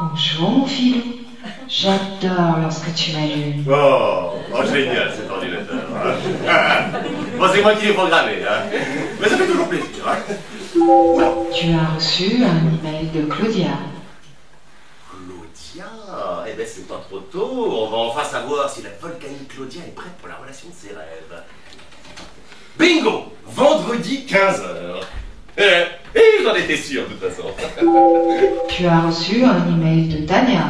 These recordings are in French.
Bonjour mon filou. J'adore lorsque tu m'allumes. Génial cet ordinateur. Hein. Bon, c'est moi qui l'ai programmé. Hein. Mais ça fait toujours plaisir. Hein. Tu as reçu un email de Claudia. Claudia? Eh ben c'est pas trop tôt. On va enfin savoir si la volcanique Claudia est prête pour la relation de ses rêves. Bingo! Vendredi 15h. Et j'en étais sûr de toute façon. Tu as reçu un email de Tania,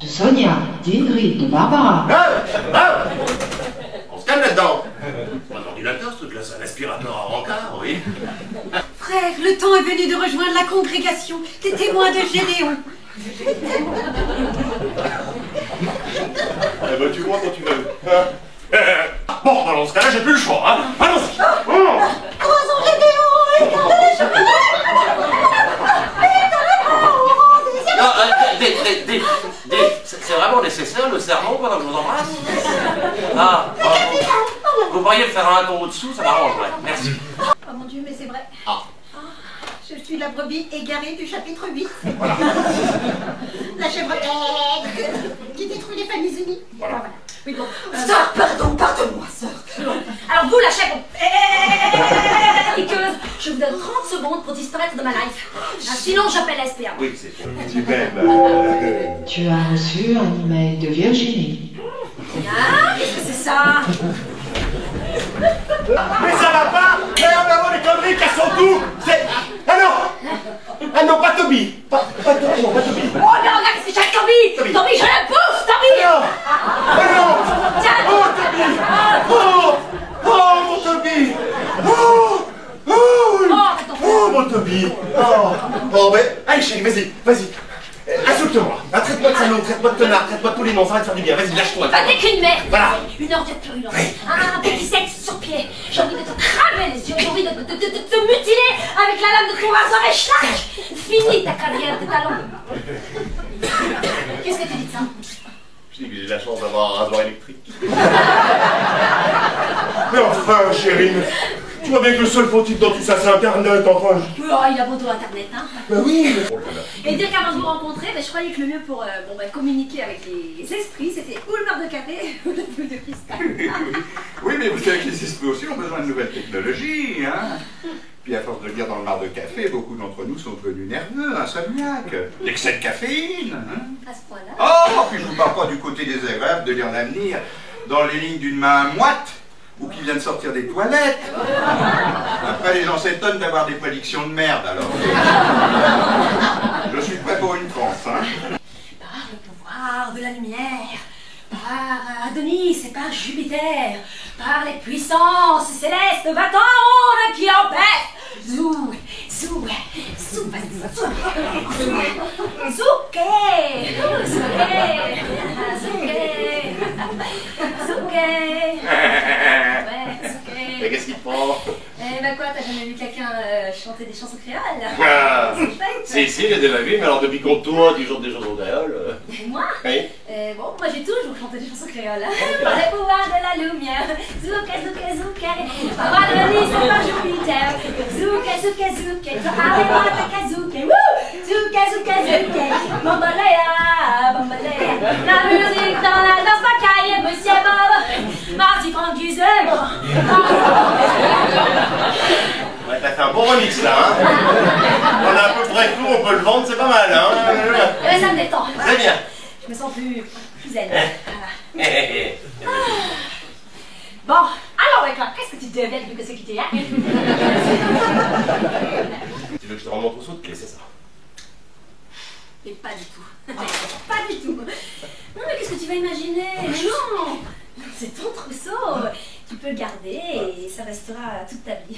de Sonia, d'Ingrid, de Barbara. On se calme là-dedans. C'est pas un ordinateur ce truc-là, c'est un aspirateur à rencard, oui. Frère, le temps est venu de rejoindre la congrégation des témoins de Gédéon. Eh ben tu vois quand tu veux. Bon, dans ce cas-là, j'ai plus le choix, hein. Allons-y. Croisons Gédéon et garde les cheveux. C'est vraiment nécessaire le sermon pendant que je vous embrasse? Ah, vous pourriez me faire un ton au-dessous, ça m'arrangerait. Merci. Oh mon Dieu, mais c'est vrai. Je suis la brebis égarée du chapitre 8. Voilà. La chèvre qui détruit les familles unies. Voilà. Oui, bon. Sœur, pardonne-moi, sœur. Alors vous, la chèvre piqueuse, je vous donne 30 secondes pour disparaître de ma life. Sinon, j'appelle la SPA. Oui, c'est bon. Tu m'aimes. Tu as reçu un email de Virginie. Ah, qu'est-ce que c'est ça? Mais ça va pas. Mais on va voir les conneries qui sont tout. C'est... Ah non, pas Toby. Pas Toby. Oh non, regarde, c'est Jacques Toby. Toby, je le bouffe, Toby. Non. Tiens. Oh, Toby. Oh, mon Toby. Oh, mon Toby. Oh, mais... Allez, chérie, vas-y. Insulte-moi. Traite-moi de salaud, traite-moi de connard, traite-moi de tous les noms, ça va te faire du bien. Vas-y, lâche-toi. Pas t'es qu'une merde. Voilà. Une ordure purulente. Un petit sexe sur pied. J'ai envie de te cramer les yeux. J'ai envie de te mutiler avec la lame de ton rasoir et schlac. Fini ta carrière de talon. Qu'est-ce que tu dis de ça? Je dis que j'ai la chance d'avoir un rasoir électrique. Mais enfin, chérie, tu vois bien que le seul faux type dans tout ça, c'est Internet, enfin. Oh, il a beau dos Internet, hein. Ben oui, Et dire qu'avant de vous rencontrer, je croyais que le mieux pour communiquer avec les esprits, c'était ou le verre de café ou le boule de cristal. Oui, mais vous savez que les esprits aussi ont besoin de nouvelles technologies, hein. Puis à force de lire dans le mar de café, beaucoup d'entre nous sont devenus nerveux, insomniaques. L'excès de caféine, hein. À ce point-là. Oh, puis je vous parle pas du côté désagréable de lire l'avenir dans les lignes d'une main moite ou qui vient de sortir des toilettes. Après, les gens s'étonnent d'avoir des prédictions de merde, alors. Je suis prêt pour une transe, hein. Par le pouvoir de la lumière, par Adonis et par Jupiter, par les puissances célestes, va-t'en qui empêche. Zou, zou, zou, vas-y, zou, zouké, zouké. Mais qu'est-ce qu'il te prend? Eh ben quoi, t'as jamais vu quelqu'un chanter des chansons créoles? Si, j'ai déjà vu, mais alors depuis qu'on tourne du jour des chansons créoles... Moi? Oui. Bon, moi j'ai toujours chanté des chansons créoles. Par les pouvoirs de la lumière. Zouké, zouké, zouké. Par Adonis et par Jupiter. Zouké, zouké, zouké. Allez-moi ta kazouké. Zouké, zouké, zouké. Bambalaya, bambalaya. La musique dans la danse macaille. Monsieur Bob. Marty Franck Guzel. Ouais, t'as fait un bon remix là, hein. On a à peu près tout, on peut le vendre, c'est pas mal, hein. Ça me détend. C'est bien. Je me sens plus zen. Voilà. Bon, alors avec qu'est-ce que tu devais vu que c'est quitté, hein? Tu veux que je te remonte au saut de clé, c'est ça? Mais pas du tout. Pas du tout. Non mais qu'est-ce que tu vas imaginer? Mais non, c'est ton trousseau. Tu peux le garder et ça restera toute ta vie.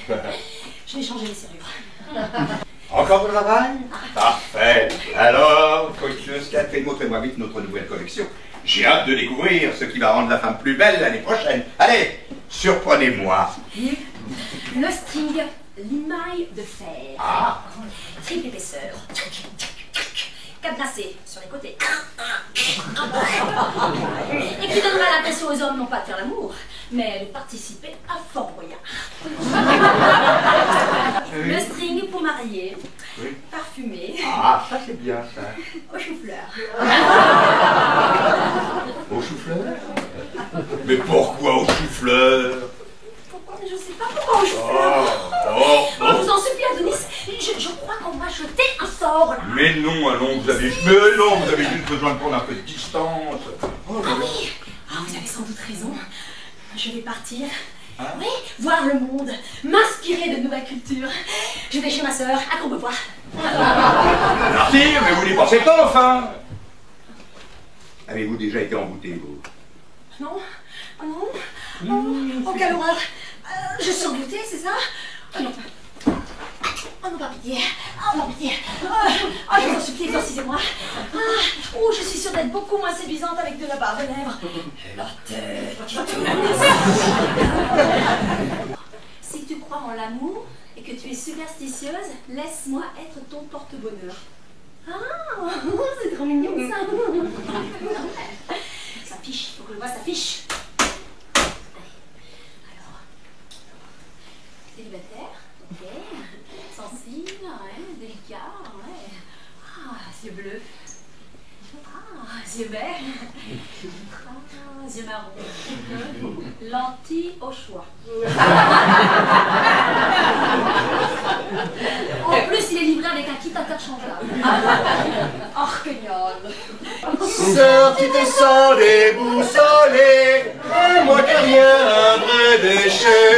Je vais changer les serrures. Encore de travail? Parfait. Alors, coiffeuse Catherine, montrez-moi vite notre nouvelle collection. J'ai hâte de découvrir ce qui va rendre la femme plus belle l'année prochaine. Allez, surprenez-moi. Le string, limaille de fer. Triple épaisseur. Cadenassé sur les côtés. Et qui donnera l'impression aux hommes non pas de faire l'amour, mais elle participait à Fort Boyard. Le string pour marier, Oui. parfumé, Ah, ça c'est bien ça. au chou-fleur. Au chou-fleur? Mais pourquoi au chou-fleur? Pourquoi? Je sais pas pourquoi au chou-fleur. Oh, je vous en supplie, Adonis, je crois qu'on m'a jeté un sort là. Mais non, allons, vous avez juste besoin de prendre un peu de distance. Oh, Ah oui, vous avez sans doute raison. Je vais partir. Hein? Oui, voir le monde, m'inspirer de nouvelles cultures. Je vais chez ma sœur, à Courbevoie. Partir, mais vous n'y pensez pas enfin. Avez-vous déjà été embouté, vous? Non, oh non, oh quelle horreur. Je suis emboutée, c'est ça? Oh non. Oh non, pas pitié. Oh non, pitié. Oh, je vous en supplie, exorcisez-moi. Oh, je suis sûre d'être beaucoup moins séduisante avec de la barbe aux lèvres. Et la tête qui tourne. Si tu crois en l'amour et que tu es superstitieuse, laisse-moi être ton porte-bonheur. Ah, c'est trop mignon ça. Ça fiche, il faut que je vois ça fiche. Alors, célibataire, ok. Sensible, ouais, délicat, ouais. Ah, yeux bleus. Ah, yeux verts. Ah, yeux marrons. Lentilles au choix. En plus, il est livré avec un kit interchangeable. Oh, que gnôle. Sœur, tu te sens déboussolée, et moi que rien, un vrai déchet.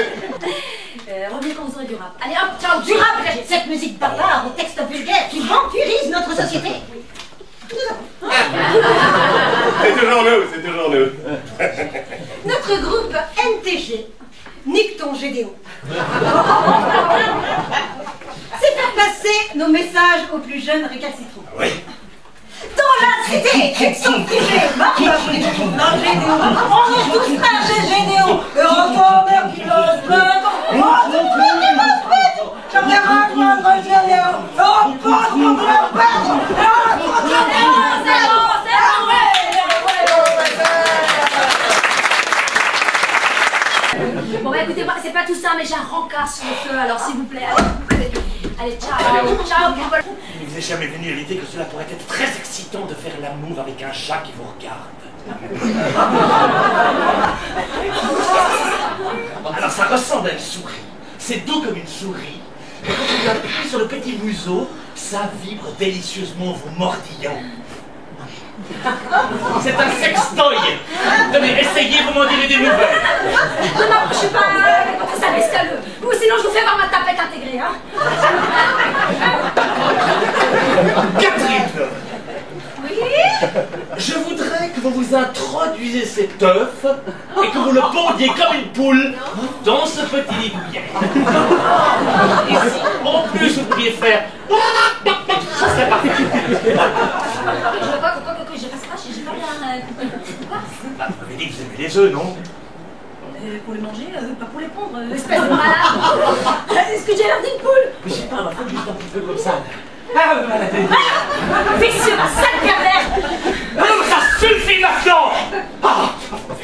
Revenez quand vous aurez du rap. Allez hop, ciao, du rap. Cette musique barbare au texte vulgaire qui vampirise notre société. C'est toujours nous, c'est toujours nous. Notre groupe NTG, nique ton GDO. C'est faire passer nos messages aux plus jeunes récalcitrants. Oui. Dans la cité, ils sont privés, dans le GDO. On est tous frères chez GDO. Le retourneur qui l'ose mettre. Oh, c'est plus qui l'ose mettre. J'aimerais rejoindre le GDO. Oh, pas de monde de la perdre. Bon bah écoutez, c'est pas tout ça, mais j'ai un rencard sur le feu, alors s'il vous plaît, allez, ciao, ciao. Il ne vous est jamais venu à l'idée que cela pourrait être très excitant de faire l'amour avec un chat qui vous regarde. Alors ça ressemble à une souris. C'est doux comme une souris. Et quand on lui appuie sur le petit museau, ça vibre délicieusement en vous mordillant. C'est un sextoy. Tenez, essayez, vous m'en direz des nouvelles. Ne m'approchez pas, ça l'escaleux. Ou sinon je vous fais voir ma tapette intégrée, hein. Catherine, Oui. je voudrais que vous vous introduisiez cet œuf et que vous le pondiez comme une poule dans ce petit lit douillet. Et si, en plus, vous pourriez faire... Ça serait parfait. Je fasse pas, j'ai pas bien... Bah, vous m'avez dit que vous aimez les œufs, non? Pour les manger, pas pour les pondre, espèce de malade. Est-ce que j'ai l'air d'une poule? Je sais pas, ma femme juste un petit peu comme ça. Ah, voilà, Vicieux, un sale pervers. non, mais ça suffit maintenant. Ah,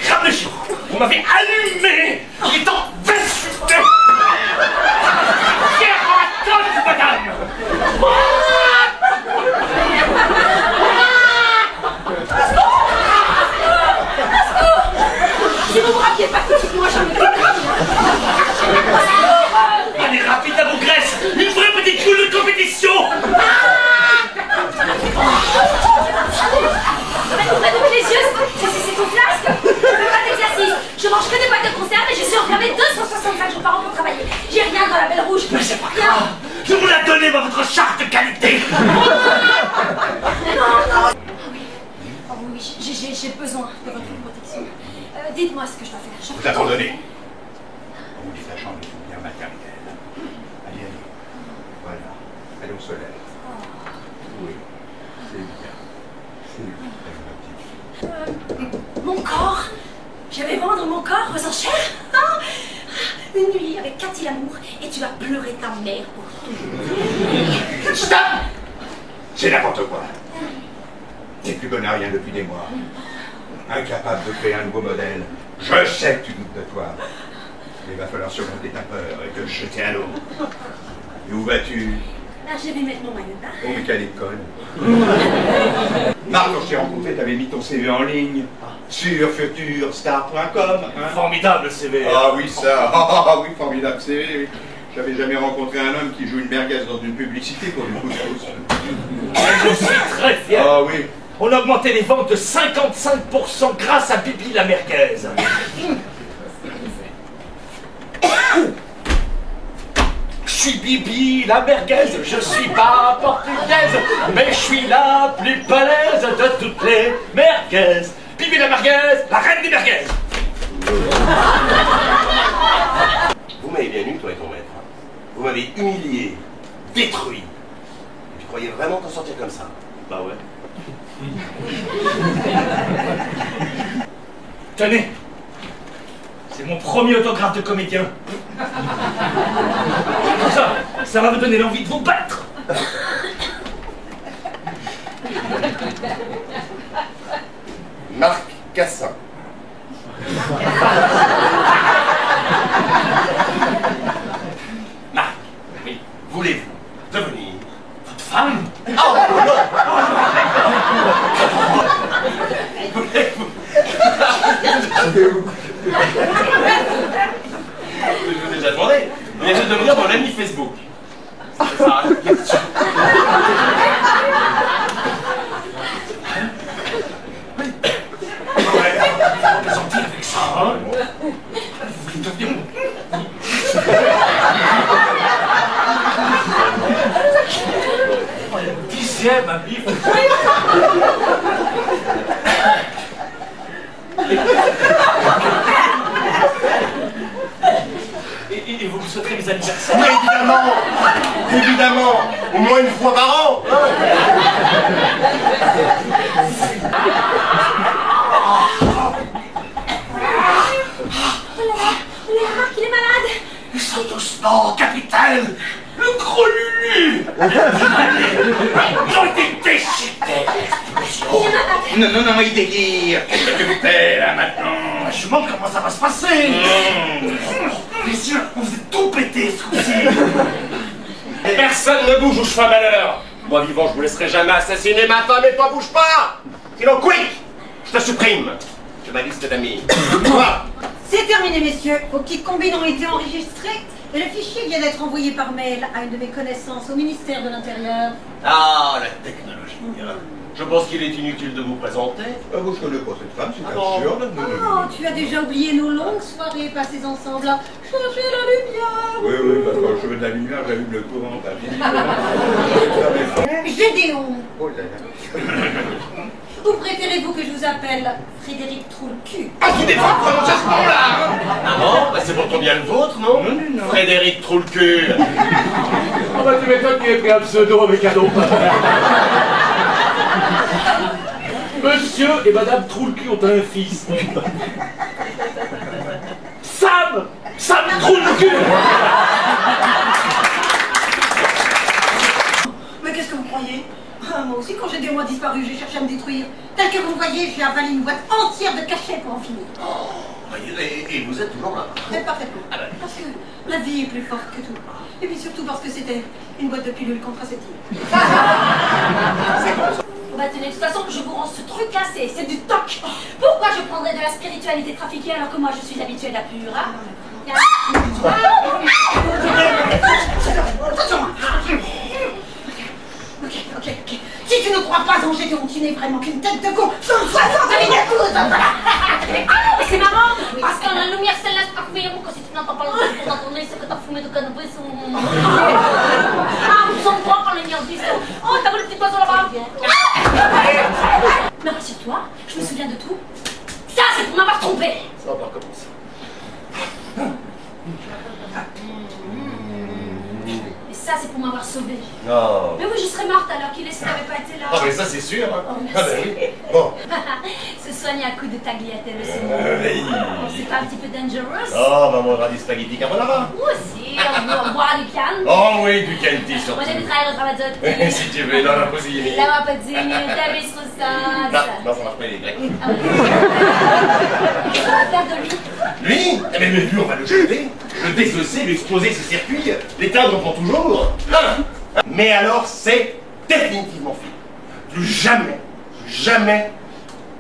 ramèche, vous m'avez allumé, étant vesté. Fier à la tonne, madame. Si vous me rappelez pas tout de suite, moi j'en ai plus. Allez, rapide à vos graisses, une vraie petite poule de compétition. Ouvrez-nous les yeux, c'est ton flasque. Je fais pas d'exercice. Je mange que des boîtes de conserve et je suis enfermée 265 jours par an pour travailler. J'ai rien dans la belle rouge. Mais c'est pas grave, je vous la donnez dans votre charte de qualité. Non. Oh oui, j'ai besoin de votre protection. Dites-moi ce que je dois faire. Vous abandonnez. On vous dit la chambre de souvenir maternelle. Allez, allez. Voilà. Allez, on se lève. Oui. C'est bien. C'est bien, ma petite fille. Mon corps. Je vais vendre mon corps aux enchères. Ah, une nuit avec Cathy Lamour et tu vas pleurer ta mère pour toujours. Stop! C'est n'importe quoi. C'est plus bonne à rien depuis des mois. Incapable de créer un nouveau modèle. Je sais que tu doutes de toi. Il va falloir surmonter ta peur et te jeter à l'eau. Et où vas-tu? Là, je vais mettre mon maillot de bain. Oh, mais quelle école! Marc, quand je t'ai rencontré, t'avais mis ton CV en ligne sur futurstar.com. Hein? Formidable CV. Ah oui, ça. Ah oui, formidable CV. Oui. J'avais jamais rencontré un homme qui joue une merguez dans une publicité pour du couscous. Je suis très fier. Ah oui. On a augmenté les ventes de 55% grâce à Bibi la merguez. Je suis Bibi la merguez, je suis pas portugaise, mais je suis la plus balèze de toutes les merguez. Bibi la merguez, la reine des merguez. Vous m'avez bien eu, toi et ton maître. Vous m'avez humilié, détruit. Et tu croyais vraiment t'en sortir comme ça? Bah ouais. Tenez, c'est mon premier autographe de comédien. Ça va me donner l'envie de vous battre. Marc Cassin. Marc, Oui, voulez-vous devenir votre femme? Oh non! Voulez-vous? Je vous ai déjà demandé. Voulez-vous devenir mon ami Facebook? C'est ça, la question. Plaisanter avec ça, hein? Vous voulez devenir... Dixième ami. Et vous me souhaiterez mes anniversaires? Mais évidemment! Évidemment! Au moins une fois par an! Marc, il est malade. Sans doucement, capitaine! Le gros Lulu! Ils ont été déchiquetés! Non, non, non, il délire. Qu'est-ce que tu me fais, là, maintenant? Je me demande comment ça va se passer! Messieurs, on vous a tout pété ce coup-ci! Personne ne bouge ou je fais un malheur! Moi vivant, je vous laisserai jamais assassiner ma femme et toi bouge pas! Sinon, quick! Je te supprime! De ma liste d'amis. Toi! C'est terminé, messieurs. Vos petites combines ont été enregistrées et le fichier vient d'être envoyé par mail à une de mes connaissances au ministère de l'Intérieur. Ah, la technologie. Je pense qu'il est inutile de vous présenter. Vous, je connais pas cette femme, c'est Ah bon? absurde. Oh, tu as déjà oublié nos longues soirées passées ensemble à chercher la lumière. Oui, oui, parce que quand je veux de la lumière, j'allume le courant, t'as bien. Gédéon, Oh là là. ou préférez-vous que je vous appelle Frédéric Troulcu? Ah, tu n'es pas prononcé ce nom-là, hein? Ah bon? Bah, c'est pourtant bien le vôtre, non? Non, non, non. Frédéric Troulcu. Ah bah tu m'étonnes qu'il ait pris un pseudo avec un autre. Monsieur et Madame Troulcu ont un fils. Sam Troulcu. Mais qu'est-ce que vous croyez? Moi aussi, quand Gédéon a disparu, j'ai cherché à me détruire. Tel que vous le voyez, j'ai avalé une boîte entière de cachets pour en finir. Et vous êtes toujours là? Très parfaitement. Parce que la vie est plus forte que tout. Et puis surtout parce que c'était une boîte de pilules contraceptives. Bah tenez, de toute façon, je vous rends ce truc-là, c'est du toc. Pourquoi je prendrais de la spiritualité trafiquée alors que moi je suis habituée à la pure, hein? Ok. Si tu ne crois pas en Gédéon, tu n'es vraiment qu'une tête de con. 160 minutes. C'est marrant, parce que la lumière céleste parfait, que si tu n'entends pas l'entendre pour t'entendre, c'est que t'as fumé de cannabis ou... Ah, nous sommes trois quand les lumières disent... Oh, t'as vu le petit oiseau là-bas? Mais rassure-toi, je me souviens de tout. Ça, c'est pour m'avoir trompé. Ça va pas recommencer. Et ça, c'est pour m'avoir sauvé. Non. Mais oui, je serais morte alors qu'il s'il n'avait pas été là. Ah, mais ça, c'est sûr. Hein. Oh, merci. Ah, ben oui. Bon. Se soigne à coups de tagliatelle aussi. Oui. C'est pas un petit peu dangerous? Oh, bah, on aura des spaghettis carbonara. Moi aussi. et boire du canne. Oh oui, du Canty surtout. Moi j'aime travailler au travail Si tu veux, non, la posille. la papadine, la bistrossade. Non, ça marche pas les Grecs. Ah oui. Qu'est-ce qu'on va faire de lui? Lui? Mais lui, on va le jeter, le désosser, lui exploser ses circuits, l'éteindre pour toujours. Mais alors, c'est définitivement fini. Plus jamais,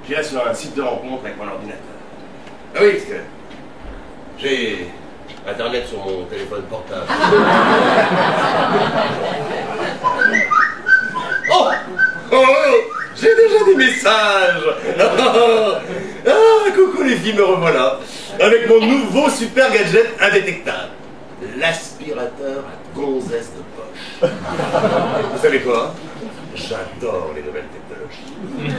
j'irai sur un site de rencontre avec mon ordinateur. Ah oui, parce que j'ai Internet sur mon téléphone portable. Oh, j'ai déjà des messages. Coucou les filles, me revoilà. Avec mon nouveau super gadget indétectable. L'aspirateur à gonzesse de poche. Vous savez quoi? J'adore les nouvelles technologies.